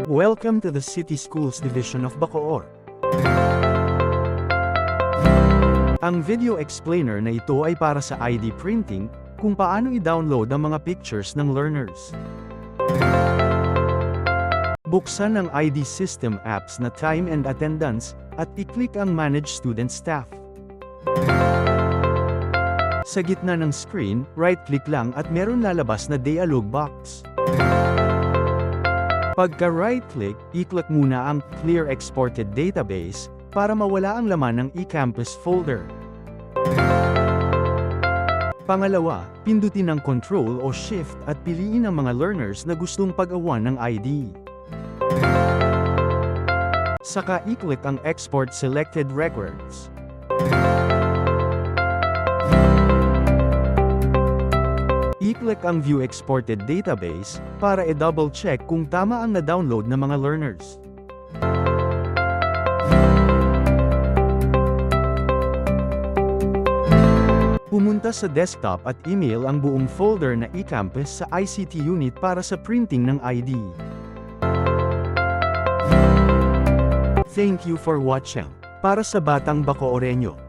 Welcome to the City Schools Division of Bacoor. Ang video explainer na ito ay para sa ID printing, kung paano i-download ang mga pictures ng learners. Buksan ang ID system apps na Time and Attendance, at i-click ang Manage Student Staff. Sa gitna ng screen, right-click lang at meron lalabas na dialog box. Pagka right-click, i-click muna ang Clear Exported Database, para mawala ang laman ng eCampus folder. Pangalawa, pindutin ang Control o Shift at piliin ang mga learners na gustong pag-awan ng ID. Saka i-click ang Export Selected Records. I-click ang View Exported Database, para i-double check kung tama ang na-download ng mga learners. Pumunta sa desktop at email ang buong folder na eCampus sa ICT unit para sa printing ng ID. Thank you for watching. Para sa Batang Bacooreño.